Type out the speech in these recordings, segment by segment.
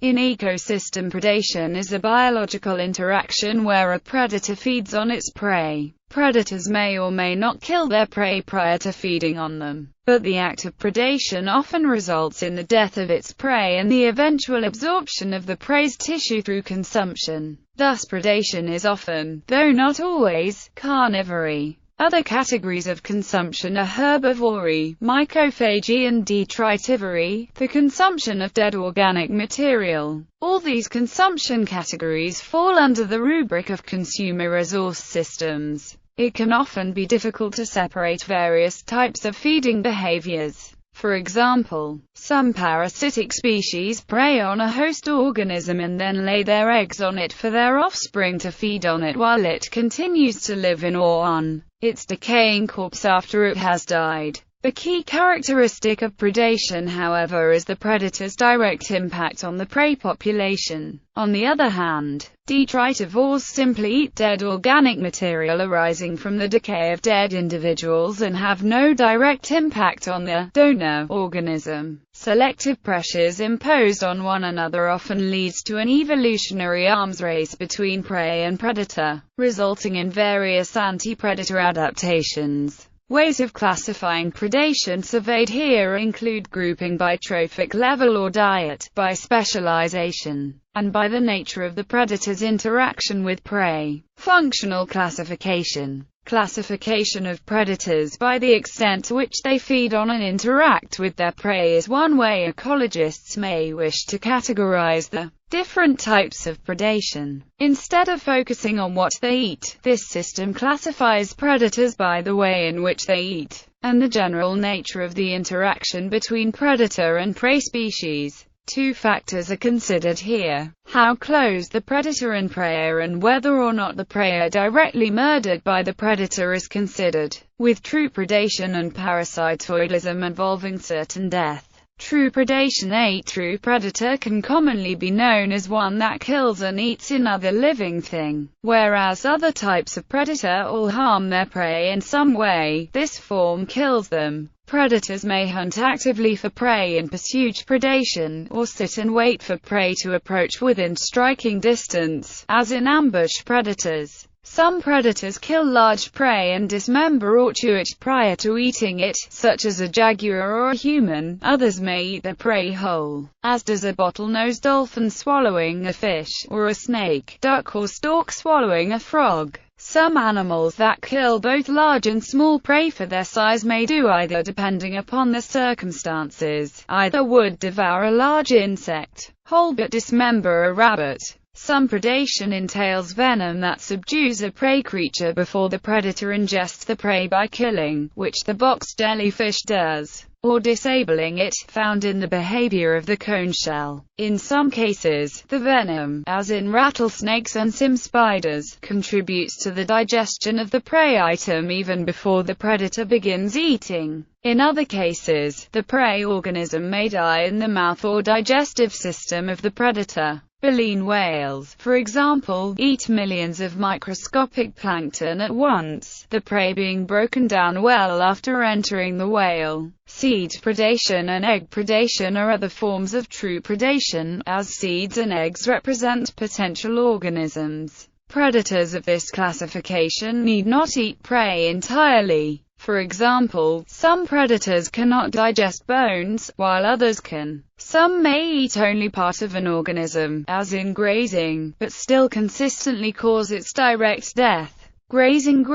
In ecosystem, predation is a biological interaction where a predator feeds on its prey. Predators may or may not kill their prey prior to feeding on them, but the act of predation often results in the death of its prey and the eventual absorption of the prey's tissue through consumption. Thus predation is often, though not always, carnivory. Other categories of consumption are herbivory, mycophagy and detritivory, the consumption of dead organic material. All these consumption categories fall under the rubric of consumer resource systems. It can often be difficult to separate various types of feeding behaviors. For example, some parasitic species prey on a host organism and then lay their eggs on it for their offspring to feed on it while it continues to live in or on its decaying corpse after it has died. The key characteristic of predation, however, is the predator's direct impact on the prey population. On the other hand, detritivores simply eat dead organic material arising from the decay of dead individuals and have no direct impact on the donor organism. Selective pressures imposed on one another often leads to an evolutionary arms race between prey and predator, resulting in various anti-predator adaptations. Ways of classifying predation surveyed here include grouping by trophic level or diet, by specialization, and by the nature of the predator's interaction with prey. Functional classification. Classification of predators by the extent to which they feed on and interact with their prey is one way ecologists may wish to categorize the different types of predation. Instead of focusing on what they eat, this system classifies predators by the way in which they eat, and the general nature of the interaction between predator and prey species. Two factors are considered here: how close the predator and prey are and whether or not the prey are directly murdered by the predator is considered, with true predation and parasitoidism involving certain death. True predation. A true predator can commonly be known as one that kills and eats another living thing, whereas other types of predator all harm their prey in some way. This form kills them. Predators may hunt actively for prey and pursue predation, or sit and wait for prey to approach within striking distance, as in ambush predators. Some predators kill large prey and dismember or chew it prior to eating it, such as a jaguar or a human. Others may eat the prey whole, as does a bottlenose dolphin swallowing a fish, or a snake, duck or stork swallowing a frog. Some animals that kill both large and small prey for their size may do either depending upon the circumstances. Either would devour a large insect whole but dismember a rabbit. Some predation entails venom that subdues a prey creature before the predator ingests the prey by killing, which the box jellyfish does, or disabling it, found in the behavior of the cone shell. In some cases, the venom, as in rattlesnakes and sim spiders, contributes to the digestion of the prey item even before the predator begins eating. In other cases, the prey organism may die in the mouth or digestive system of the predator. Baleen whales, for example, eat millions of microscopic plankton at once, the prey being broken down well after entering the whale. Seed predation and egg predation are other forms of true predation, as seeds and eggs represent potential organisms. Predators of this classification need not eat prey entirely. For example, some predators cannot digest bones, while others can. Some may eat only part of an organism, as in grazing, but still consistently cause its direct death. Grazing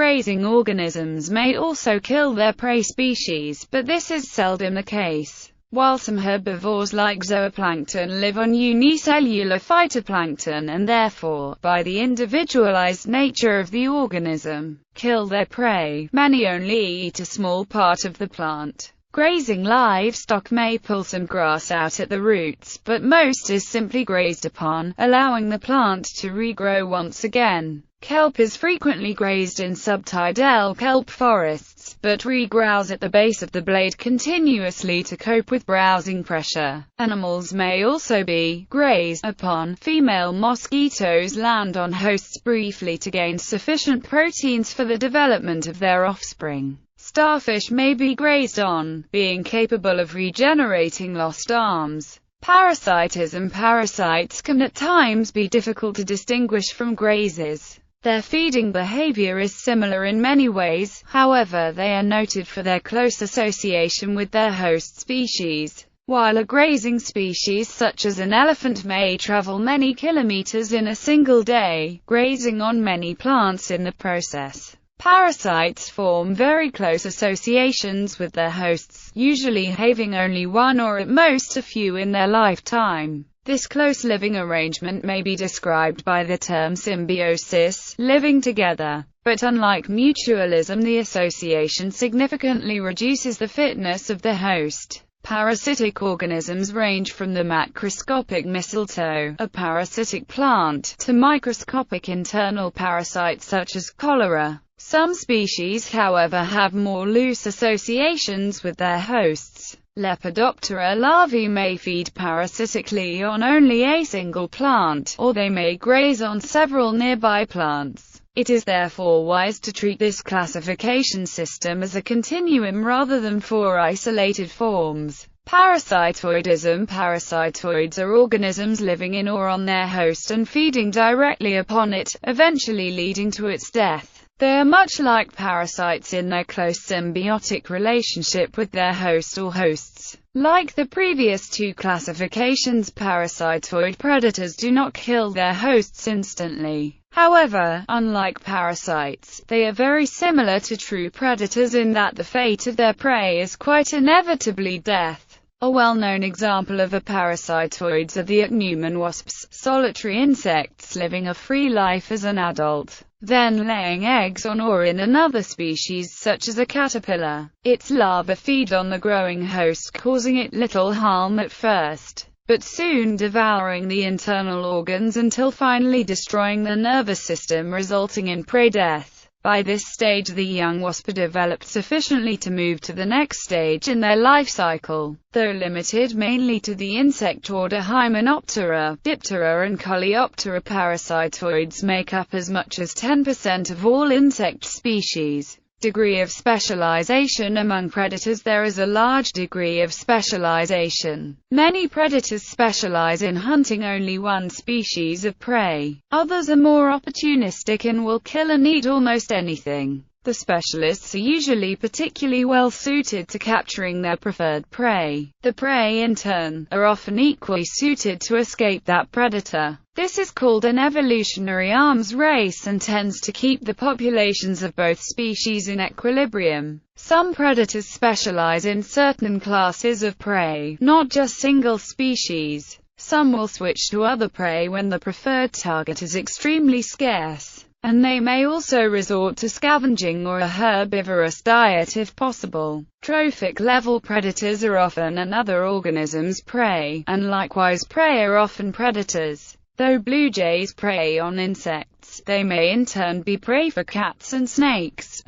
organisms may also kill their prey species, but this is seldom the case. While some herbivores like zooplankton live on unicellular phytoplankton and therefore, by the individualized nature of the organism, kill their prey, many only eat a small part of the plant. Grazing livestock may pull some grass out at the roots, but most is simply grazed upon, allowing the plant to regrow once again. Kelp is frequently grazed in subtidal kelp forests, but regrows at the base of the blade continuously to cope with browsing pressure. Animals may also be grazed upon. Female mosquitoes land on hosts briefly to gain sufficient proteins for the development of their offspring. Starfish may be grazed on, being capable of regenerating lost arms. Parasitism. Parasites can at times be difficult to distinguish from grazers. Their feeding behavior is similar in many ways, however they are noted for their close association with their host species. While a grazing species such as an elephant may travel many kilometers in a single day, grazing on many plants in the process, parasites form very close associations with their hosts, usually having only one or at most a few in their lifetime. This close living arrangement may be described by the term symbiosis, living together. But unlike mutualism, the association significantly reduces the fitness of the host. Parasitic organisms range from the macroscopic mistletoe, a parasitic plant, to microscopic internal parasites such as cholera. Some species, however, have more loose associations with their hosts. Lepidoptera larvae may feed parasitically on only a single plant, or they may graze on several nearby plants. It is therefore wise to treat this classification system as a continuum rather than four isolated forms. Parasitoidism. Parasitoids are organisms living in or on their host and feeding directly upon it, eventually leading to its death. They are much like parasites in their close symbiotic relationship with their host or hosts. Like the previous two classifications, parasitoid predators do not kill their hosts instantly. However, unlike parasites, they are very similar to true predators in that the fate of their prey is quite inevitably death. A well-known example of a parasitoids are the ichneumon wasps, solitary insects living a free life as an adult, then laying eggs on or in another species such as a caterpillar. Its larvae feed on the growing host, causing it little harm at first, but soon devouring the internal organs until finally destroying the nervous system, resulting in prey death. By this stage the young wasp are developed sufficiently to move to the next stage in their life cycle. Though limited mainly to the insect order Hymenoptera, Diptera and Coleoptera, parasitoids make up as much as 10% of all insect species. Degree of specialization. Among predators there is a large degree of specialization. Many predators specialize in hunting only one species of prey. Others are more opportunistic and will kill and eat almost anything. The specialists are usually particularly well suited to capturing their preferred prey. The prey, in turn, are often equally suited to escape that predator. This is called an evolutionary arms race and tends to keep the populations of both species in equilibrium. Some predators specialize in certain classes of prey, not just single species. Some will switch to other prey when the preferred target is extremely scarce, and they may also resort to scavenging or a herbivorous diet if possible. Trophic level predators are often another organism's prey, and likewise prey are often predators. Though blue jays prey on insects, they may in turn be prey for cats and snakes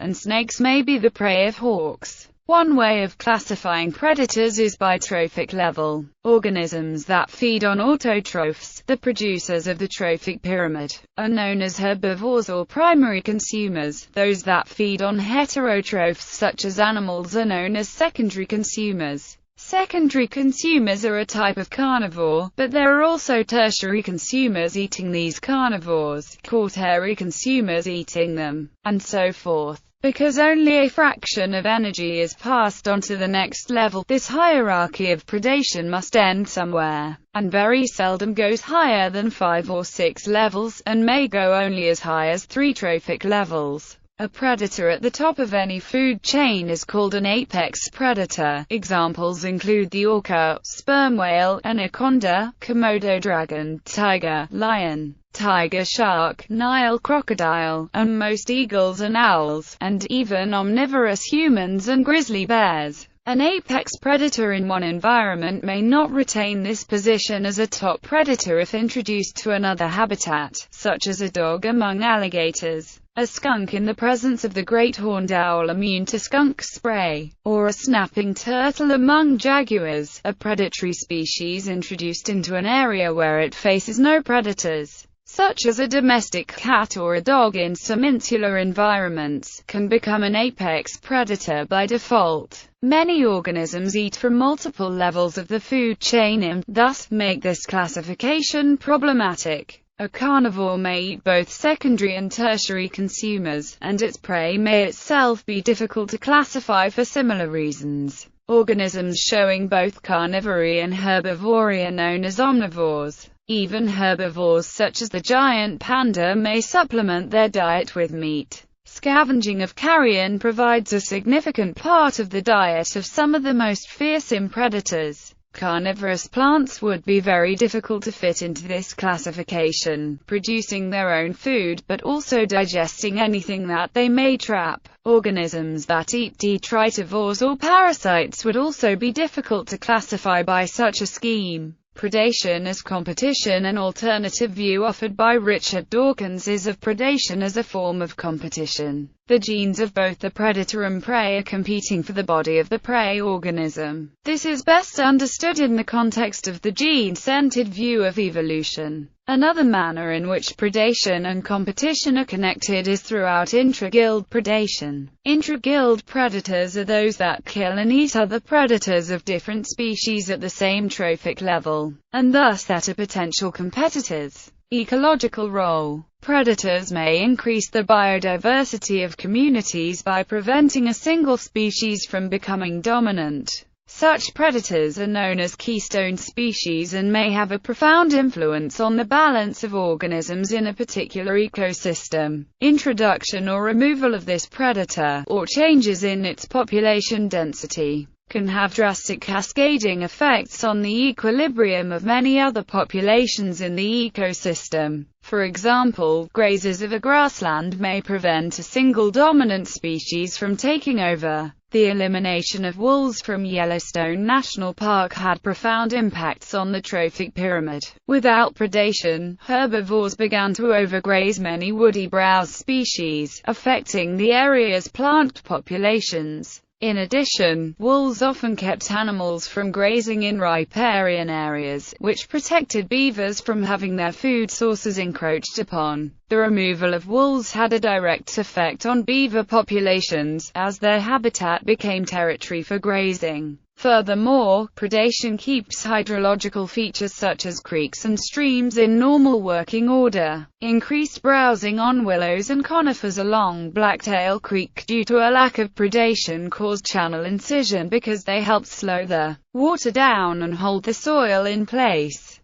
may be the prey of hawks. One way of classifying predators is by trophic level. Organisms that feed on autotrophs, the producers of the trophic pyramid, are known as herbivores or primary consumers. Those that feed on heterotrophs such as animals are known as secondary consumers. Secondary consumers are a type of carnivore, but there are also tertiary consumers eating these carnivores, quaternary consumers eating them, and so forth. Because only a fraction of energy is passed on to the next level, this hierarchy of predation must end somewhere, and very seldom goes higher than 5 or 6 levels, and may go only as high as 3 trophic levels. A predator at the top of any food chain is called an apex predator. Examples include the orca, sperm whale, anaconda, Komodo dragon, tiger, lion, tiger shark, Nile crocodile, and most eagles and owls, and even omnivorous humans and grizzly bears. An apex predator in one environment may not retain this position as a top predator if introduced to another habitat, such as a dog among alligators, a skunk in the presence of the great horned owl immune to skunk spray, or a snapping turtle among jaguars, a predatory species introduced into an area where it faces no predators. such as a domestic cat or a dog in some insular environments, can become an apex predator by default. Many organisms eat from multiple levels of the food chain and, thus, make this classification problematic. A carnivore may eat both secondary and tertiary consumers, and its prey may itself be difficult to classify for similar reasons. Organisms showing both carnivory and herbivory are known as omnivores. Even herbivores such as the giant panda may supplement their diet with meat. Scavenging of carrion provides a significant part of the diet of some of the most fearsome predators. Carnivorous plants would be very difficult to fit into this classification, producing their own food but also digesting anything that they may trap. Organisms that eat detritivores or parasites would also be difficult to classify by such a scheme. Predation as competition. An alternative view offered by Richard Dawkins is of predation as a form of competition. The genes of both the predator and prey are competing for the body of the prey organism. This is best understood in the context of the gene-centered view of evolution. Another manner in which predation and competition are connected is throughout intra-guild predation. Intra-guild predators are those that kill and eat other predators of different species at the same trophic level, and thus that are potential competitors. Ecological role. Predators may increase the biodiversity of communities by preventing a single species from becoming dominant. Such predators are known as keystone species and may have a profound influence on the balance of organisms in a particular ecosystem. Introduction or removal of this predator, or changes in its population density, can have drastic cascading effects on the equilibrium of many other populations in the ecosystem. For example, grazers of a grassland may prevent a single dominant species from taking over. The elimination of wolves from Yellowstone National Park had profound impacts on the trophic pyramid. Without predation, herbivores began to overgraze many woody browse species, affecting the area's plant populations. In addition, wolves often kept animals from grazing in riparian areas, which protected beavers from having their food sources encroached upon. The removal of wolves had a direct effect on beaver populations, as their habitat became territory for grazing. Furthermore, predation keeps hydrological features such as creeks and streams in normal working order. Increased browsing on willows and conifers along Blacktail Creek due to a lack of predation caused channel incision because they helped slow the water down and hold the soil in place.